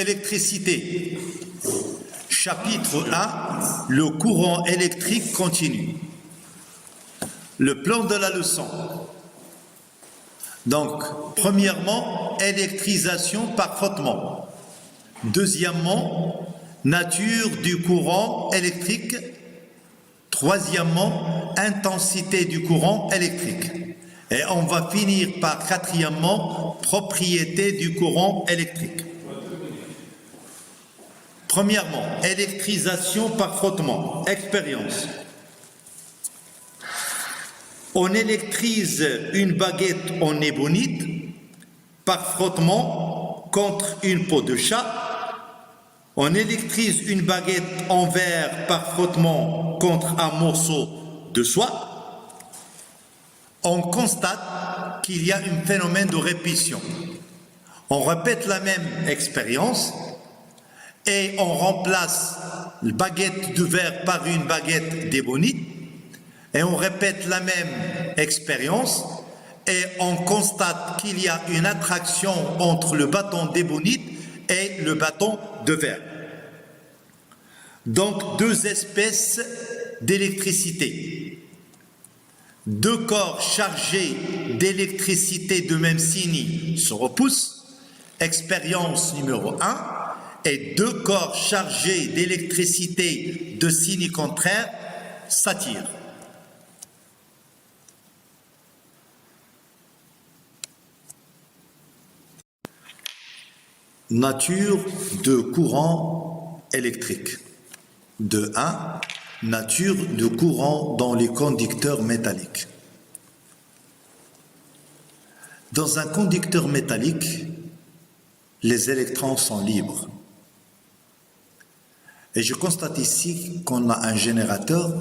Électricité. Chapitre 1, le courant électrique continu. Le plan de la leçon. Donc, premièrement, électrisation par frottement. Deuxièmement, nature du courant électrique. Troisièmement, intensité du courant électrique. Et on va finir par quatrièmement, propriété du courant électrique. Premièrement, électrisation par frottement. Expérience. On électrise une baguette en ébonite par frottement contre une peau de chat. On électrise une baguette en verre par frottement contre un morceau de soie. On constate qu'il y a un phénomène de répétition. On répète la même expérience et on remplace la baguette de verre par une baguette d'ébonite et on répète la même expérience et on constate qu'il y a une attraction entre le bâton d'ébonite et le bâton de verre. Donc, deux espèces d'électricité. Deux corps chargés d'électricité de même signe se repoussent, expérience numéro 1, et deux corps chargés d'électricité de signe contraire s'attirent. Nature de courant électrique. De 1. Nature de courant dans les conducteurs métalliques. Dans un conducteur métallique, les électrons sont libres. Et je constate ici qu'on a un générateur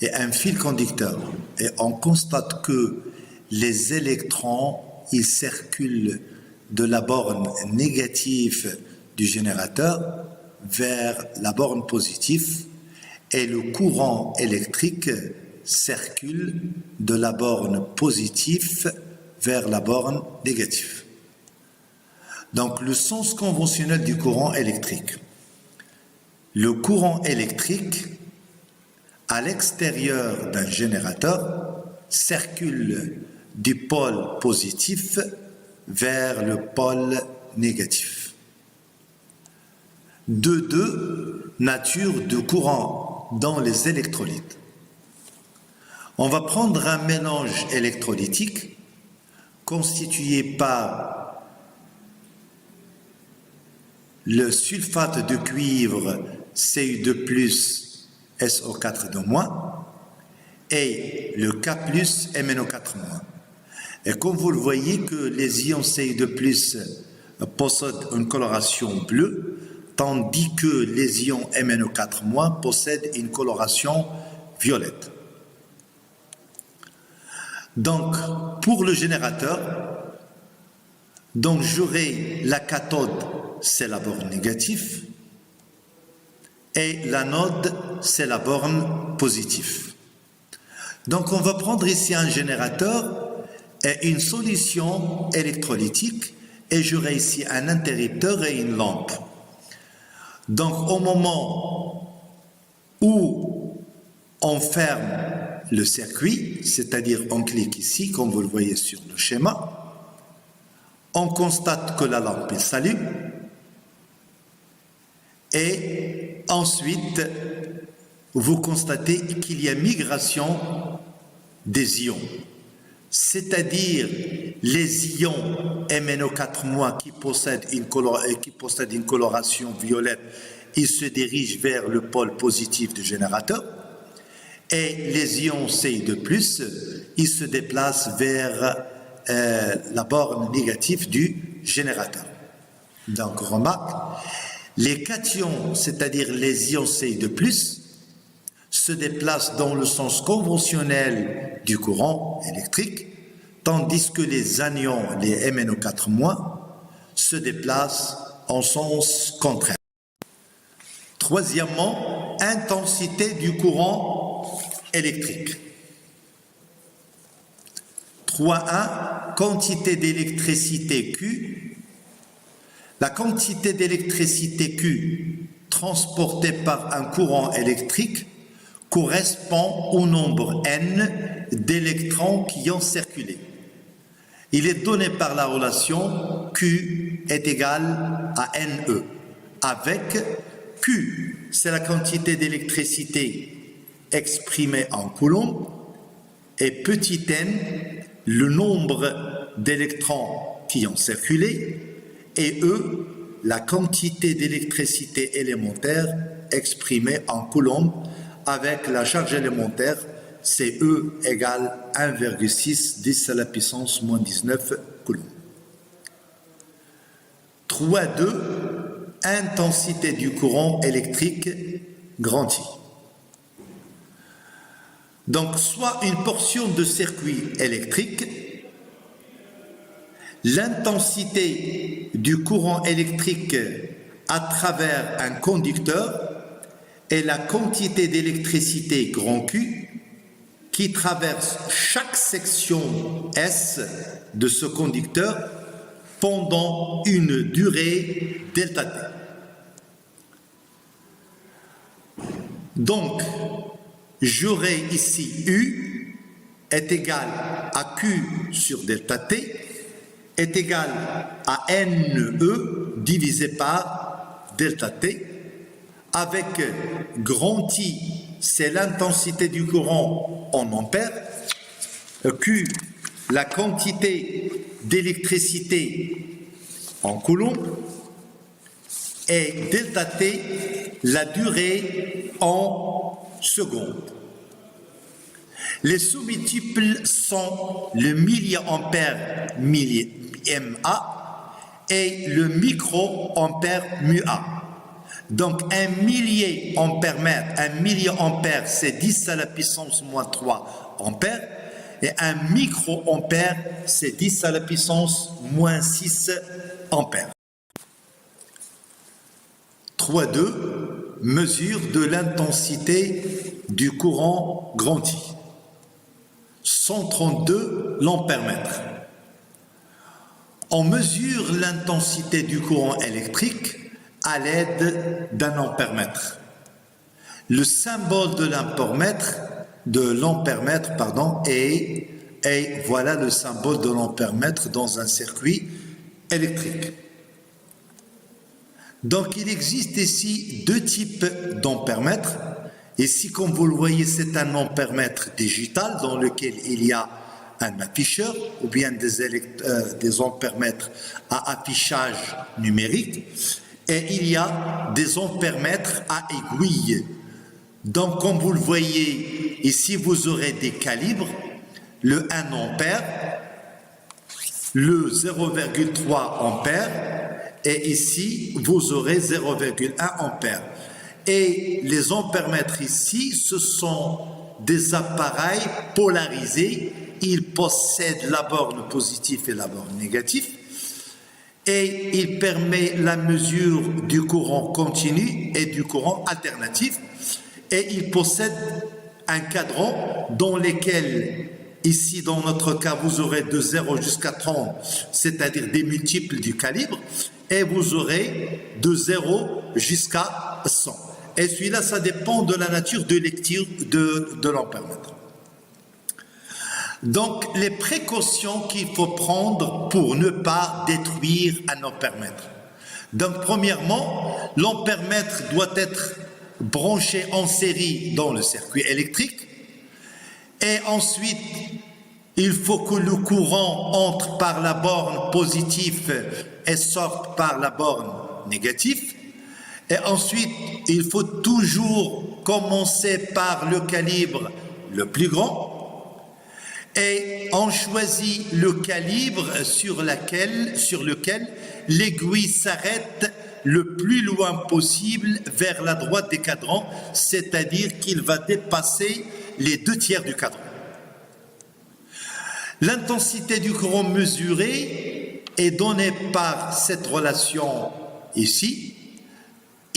et un fil conducteur. Et on constate que les électrons, ils circulent de la borne négative du générateur vers la borne positive et le courant électrique circule de la borne positive vers la borne négative. Donc, le sens conventionnel du courant électrique. Le courant électrique, à l'extérieur d'un générateur, circule du pôle positif vers le pôle négatif. De 2, nature de courant dans les électrolytes. On va prendre un mélange électrolytique constitué par le sulfate de cuivre Cu2+, SO4-, et le K+, MnO4-. Et comme vous le voyez que les ions Cu2+ possèdent une coloration bleue, tandis que les ions MnO4- possèdent une coloration violette. Donc, pour le générateur, donc j'aurai la cathode, c'est la borne négative, et l'anode, c'est la borne positive. Donc, on va prendre ici un générateur et une solution électrolytique, et j'aurai ici un interrupteur et une lampe. Donc, au moment où on ferme le circuit, c'est-à-dire on clique ici, comme vous le voyez sur le schéma, on constate que la lampe s'allume et ensuite, vous constatez qu'il y a migration des ions. C'est-à-dire les ions MnO4- qui possèdent une coloration violette, ils se dirigent vers le pôle positif du générateur, et les ions Cu2+, ils se déplacent vers la borne négative du générateur. Donc, remarque, les cations, c'est-à-dire les ions Cu2+, se déplacent dans le sens conventionnel du courant électrique, tandis que les anions, les MnO4-, se déplacent en sens contraire. Troisièmement, intensité du courant électrique. 3.1, quantité d'électricité Q. La quantité d'électricité Q transportée par un courant électrique correspond au nombre n d'électrons qui ont circulé. Il est donné par la relation Q est égal à NE, avec Q, c'est la quantité d'électricité exprimée en coulombs, et petit n, le nombre d'électrons qui ont circulé, et E, la quantité d'électricité élémentaire exprimée en coulombs, avec la charge élémentaire, c'est E égale 1,6 10 à la puissance moins 19 coulombs. 3.2, intensité du courant électrique grand I. Donc, soit une portion de circuit électrique, l'intensité du courant électrique à travers un conducteur est la quantité d'électricité grand Q qui traverse chaque section S de ce conducteur pendant une durée delta T. Donc, j'aurai ici U est égal à Q sur delta T est égal à NE divisé par delta T avec grand I, c'est l'intensité du courant en ampères, Q, la quantité d'électricité en coulombs, et delta T, la durée en secondes. Les sous-multiples sont le milliampère MA et le microampère MUA. Donc, un milliampère, c'est 10 à la puissance moins 3 ampères, et un microampère, c'est 10 à la puissance moins 6 ampères. 3.2, mesure de l'intensité du courant grand I. 132 l'ampère-mètre. On mesure l'intensité du courant électrique à l'aide d'un ampère-mètre. Le symbole de l'ampère-mètre, est voilà le symbole de l'ampère-mètre dans un circuit électrique. Donc il existe ici deux types d'ampère-mètre. Ici, comme vous le voyez, c'est un ampère-mètre digital dans lequel il y a un afficheur ou bien des ampère-mètres à affichage numérique. Et il y a des ampères-mètres à aiguille. Donc, comme vous le voyez, ici, vous aurez des calibres, le 1 ampère, le 0,3 ampère, et ici, vous aurez 0,1 ampère. Et les ampères-mètres ici, ce sont des appareils polarisés. Ils possèdent la borne positive et la borne négative. Et il permet la mesure du courant continu et du courant alternatif. Et il possède un cadran dans lequel, ici dans notre cas, vous aurez de 0 jusqu'à 30, c'est-à-dire des multiples du calibre, et vous aurez de 0 jusqu'à 100. Et celui-là, ça dépend de la nature de lecture de l'ampère-mètre. Donc, les précautions qu'il faut prendre pour ne pas détruire un ampère-mètre. Donc, premièrement, l'ampère-mètre doit être branché en série dans le circuit électrique. Et ensuite, il faut que le courant entre par la borne positive et sorte par la borne négative. Et ensuite, il faut toujours commencer par le calibre le plus grand. Et on choisit le calibre sur lequel l'aiguille s'arrête le plus loin possible vers la droite des cadrans, c'est-à-dire qu'il va dépasser les 2/3 du cadran. L'intensité du courant mesuré est donnée par cette relation ici.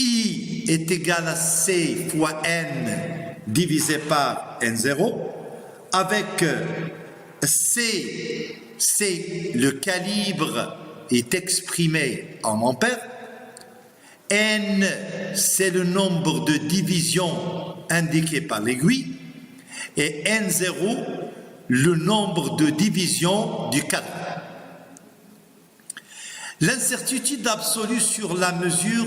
I est égal à C fois N divisé par N0, avec C, c'est le calibre est exprimé en ampères. N, c'est le nombre de divisions indiqué par l'aiguille. Et N0, le nombre de divisions du cadre. L'incertitude absolue sur la mesure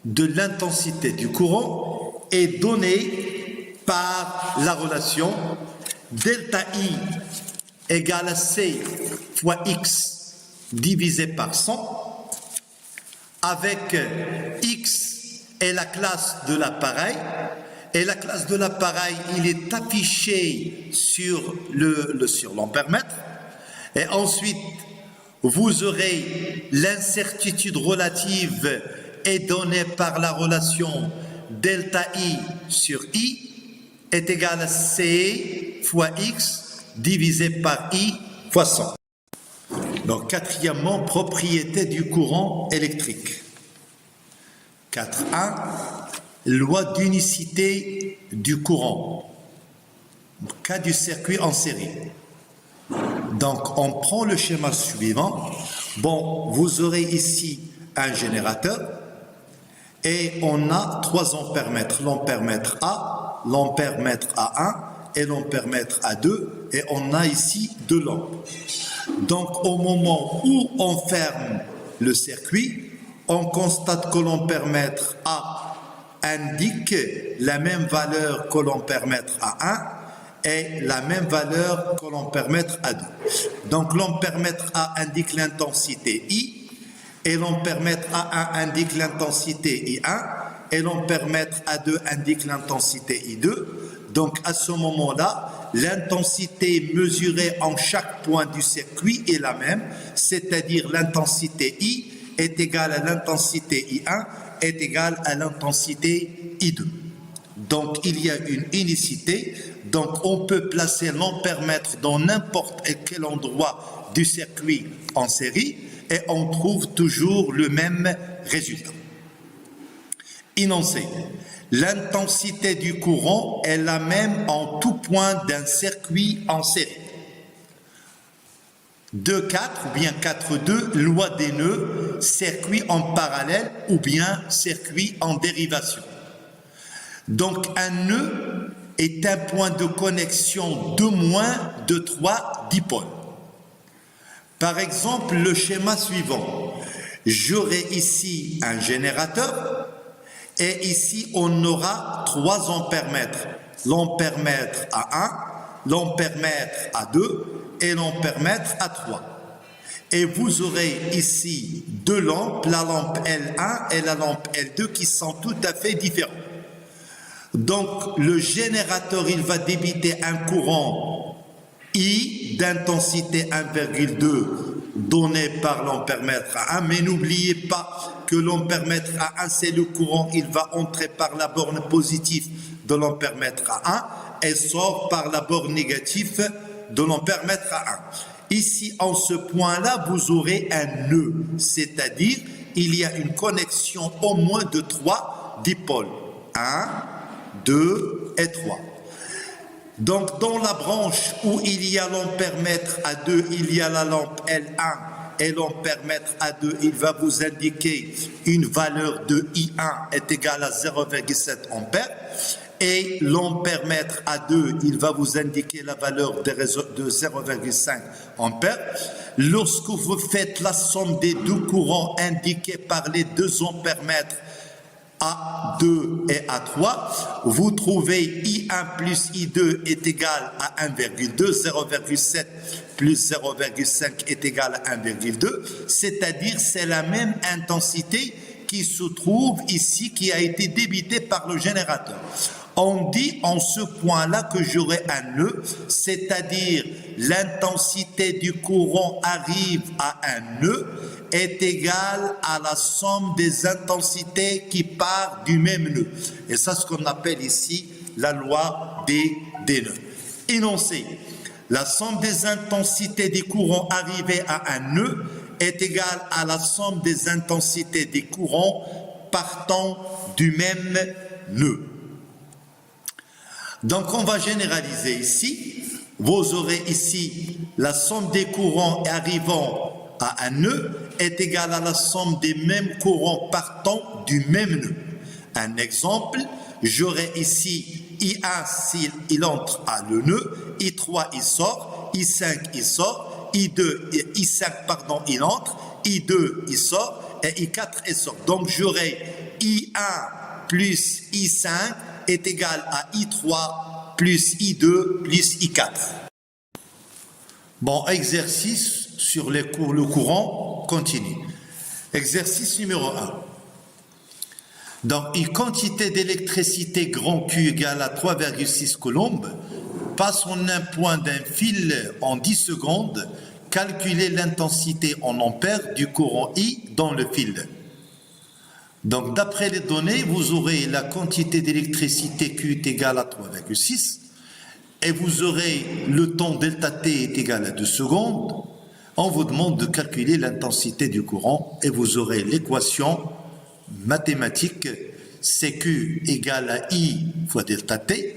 de l'intensité du courant est donnée par la relation delta I égale à C fois X divisé par 100, avec X est la classe de l'appareil, et la classe de l'appareil, il est affiché sur l'ampèremètre, et ensuite vous aurez l'incertitude relative est donnée par la relation delta I sur I est égal à C fois X divisé par I fois 100. Donc, quatrièmement, propriété du courant électrique. 4.1, loi d'unicité du courant. Cas du circuit en série. Donc, on prend le schéma suivant. Bon, vous aurez ici un générateur et on a 3 ampèremètres. L'ampèremètre A, l'ampèremètre A1 et l'ampèremètre A2, et on a ici 2 lampes. Donc, au moment où on ferme le circuit, on constate que l'ampèremètre A indique la même valeur que l'ampèremètre A1 et la même valeur que l'ampèremètre A2. Donc, l'ampèremètre A indique l'intensité I, et l'ampèremètre A1 indique l'intensité I1, et l'ampèremètre A2 indique l'intensité I2. Donc, à ce moment-là, l'intensité mesurée en chaque point du circuit est la même, c'est-à-dire l'intensité I est égale à l'intensité I1 est égale à l'intensité I2. Donc, il y a une unicité. Donc, on peut placer l'ampèremètre dans n'importe quel endroit du circuit en série et on trouve toujours le même résultat. Énoncé. L'intensité du courant est la même en tout point d'un circuit en série. 2.4 ou bien 4.2, loi des nœuds, circuit en parallèle ou bien circuit en dérivation. Donc, un nœud est un point de connexion de moins de 3 dipôles. Par exemple, le schéma suivant. J'aurai ici un générateur et ici, on aura 3 ampèremètres. L'ampèremètre A1, l'ampèremètre A2 et l'ampèremètre A3. Et vous aurez ici 2 lampes, la lampe L1 et la lampe L2 qui sont tout à fait différentes. Donc, le générateur, il va débiter un courant I d'intensité 1,2 donné par l'ampèremètre A1. Mais n'oubliez pas que l'ampèremètre A1, c'est le courant, il va entrer par la borne positive de l'ampèremètre A1 et sort par la borne négative de l'ampèremètre A1. Ici, en ce point-là, vous aurez un nœud, c'est-à-dire il y a une connexion au moins de 3 dipôles. 1, 2 et 3. Donc, dans la branche où il y a l'ampèremètre A2, il y a la lampe L1 et l'ampèremètre A2, il va vous indiquer une valeur de I1 est égale à 0,7 ampères. Et l'ampèremètre A2, il va vous indiquer la valeur de 0,5 ampères. Lorsque vous faites la somme des 2 courants indiqués par les 2 ampèremètres A2 et A3, vous trouvez I1 plus I2 est égal à 1,2, 0,7 plus 0,5 est égal à 1,2, c'est-à-dire c'est la même intensité qui se trouve ici, qui a été débitée par le générateur. On dit en ce point-là que j'aurai un nœud, c'est-à-dire l'intensité du courant arrive à un nœud est égale à la somme des intensités qui partent du même nœud. Et ça, ce qu'on appelle ici la loi des nœuds. Énoncé. La somme des intensités des courants arrivés à un nœud est égale à la somme des intensités des courants partant du même nœud. Donc, on va généraliser ici. Vous aurez ici la somme des courants arrivant à un nœud est égal à la somme des mêmes courants partant du même nœud. Un exemple, j'aurai ici I1 s'il entre à le nœud, I3 il sort, I5 il sort, I5 pardon il entre, I2 il sort et I4 il sort. Donc j'aurai I1 plus I5 est égal à I3 plus I2 plus I4. Bon, exercice sur le courant continu. Exercice numéro 1. Donc, une quantité d'électricité grand Q égale à 3,6 coulombs passe en un point d'un fil en 10 secondes. Calculez l'intensité en ampères du courant I dans le fil. Donc, d'après les données, vous aurez la quantité d'électricité Q est égale à 3,6 et vous aurez le temps delta T est égal à 2 secondes. On vous demande de calculer l'intensité du courant et vous aurez l'équation mathématique, CQ égale à I fois delta T.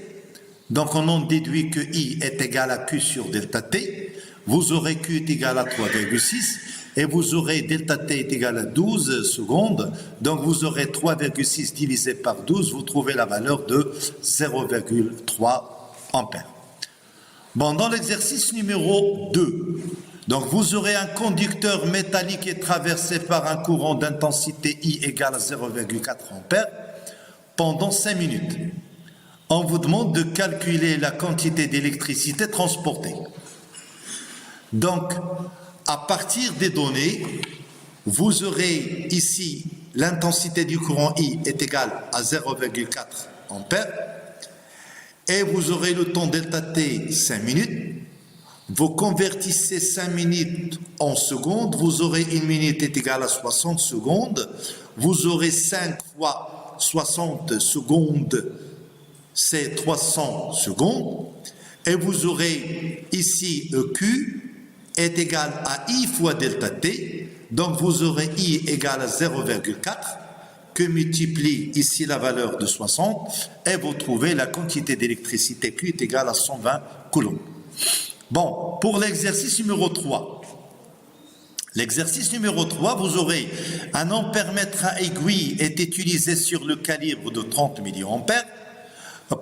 Donc on en déduit que I est égal à Q sur delta T. Vous aurez Q est égal à 3,6 et vous aurez delta T est égal à 12 secondes. Donc vous aurez 3,6 divisé par 12, vous trouvez la valeur de 0,3 ampères. Bon, dans l'exercice numéro 2, donc vous aurez un conducteur métallique qui est traversé par un courant d'intensité I égale à 0,4 ampères pendant 5 minutes. On vous demande de calculer la quantité d'électricité transportée. Donc, à partir des données, vous aurez ici l'intensité du courant I est égale à 0,4 ampères et vous aurez le temps delta T 5 minutes. Vous convertissez 5 minutes en secondes, vous aurez 1 minute est égale à 60 secondes, vous aurez 5 fois 60 secondes, c'est 300 secondes, et vous aurez ici Q est égal à I fois delta T, donc vous aurez I égale à 0,4, que multiplie ici la valeur de 60, et vous trouvez la quantité d'électricité Q est égale à 120 coulombs. Bon, pour l'exercice numéro 3. L'exercice numéro 3, vous aurez un ampèremètre à aiguille est utilisé sur le calibre de 30 milliampères,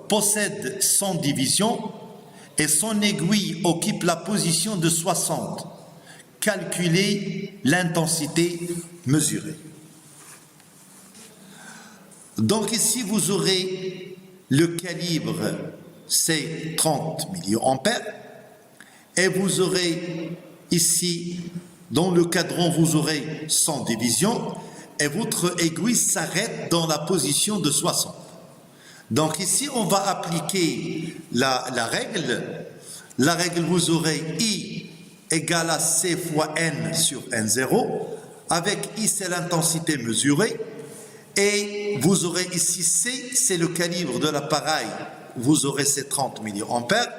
possède 100 divisions et son aiguille occupe la position de 60. Calculez l'intensité mesurée. Donc ici, vous aurez le calibre, c'est 30 milliampères. Et vous aurez ici, dans le cadran, vous aurez 100 divisions et votre aiguille s'arrête dans la position de 60. Donc ici, on va appliquer la règle. La règle, vous aurez I égale à C fois N sur N0. Avec I, c'est l'intensité mesurée. Et vous aurez ici C, c'est le calibre de l'appareil. Vous aurez ces 30 milliampères.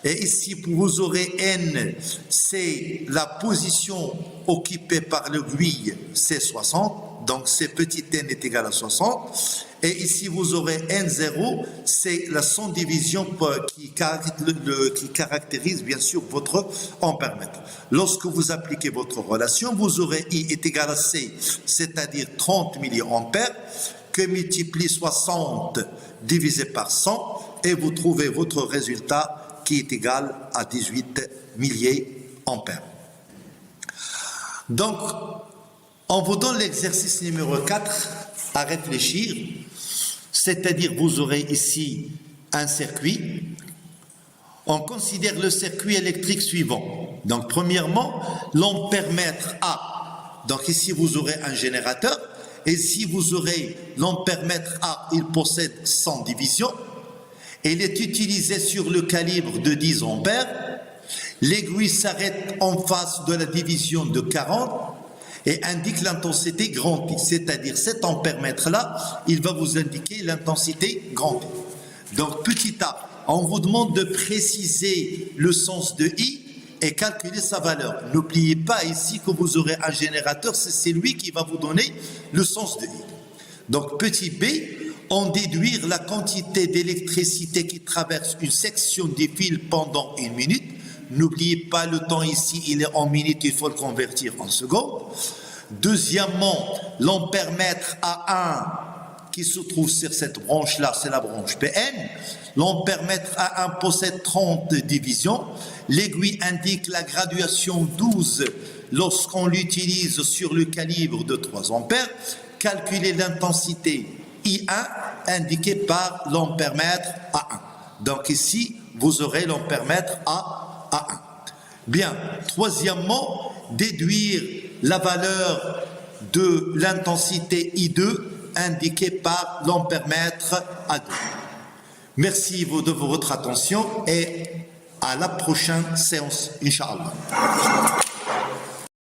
Et ici, vous aurez N, c'est la position occupée par l'aiguille, c'est 60. Donc, c'est petit n est égal à 60. Et ici, vous aurez N0, c'est la 100 division qui caractérise bien sûr votre ampèremètre. Lorsque vous appliquez votre relation, vous aurez I est égal à C, c'est-à-dire 30 milliampères, que multiplie 60 divisé par 100, et vous trouvez votre résultat qui est égal à 18 milliampères. Donc, on vous donne l'exercice numéro 4 à réfléchir, c'est-à-dire vous aurez ici un circuit. On considère le circuit électrique suivant. Donc, premièrement, l'ampèremètre A. Donc, ici, vous aurez un générateur. Et ici, vous aurez l'ampèremètre A, il possède 100 divisions. Et il est utilisé sur le calibre de 10 ampères. L'aiguille s'arrête en face de la division de 40 et indique l'intensité grand I, c'est-à-dire cet ampèremètre-là, il va vous indiquer l'intensité grand I. Donc, petit a, on vous demande de préciser le sens de I et calculer sa valeur. N'oubliez pas ici que vous aurez un générateur, c'est lui qui va vous donner le sens de I. Donc, petit b, on déduire la quantité d'électricité qui traverse une section des fils pendant 1 minute. N'oubliez pas le temps ici, il est en minutes, il faut le convertir en secondes. Deuxièmement, l'ampèremètre A1 qui se trouve sur cette branche-là, c'est la branche PN. L'ampèremètre A1 possède 30 divisions. L'aiguille indique la graduation 12 lorsqu'on l'utilise sur le calibre de 3 ampères. Calculez l'intensité I1 indiquée par l'ampèremètre A1. Donc ici, vous aurez l'ampèremètre A1. Bien. Troisièmement, déduire la valeur de l'intensité I2 indiquée par l'ampèremètre A2. Merci de votre attention et à la prochaine séance, Inch'Allah.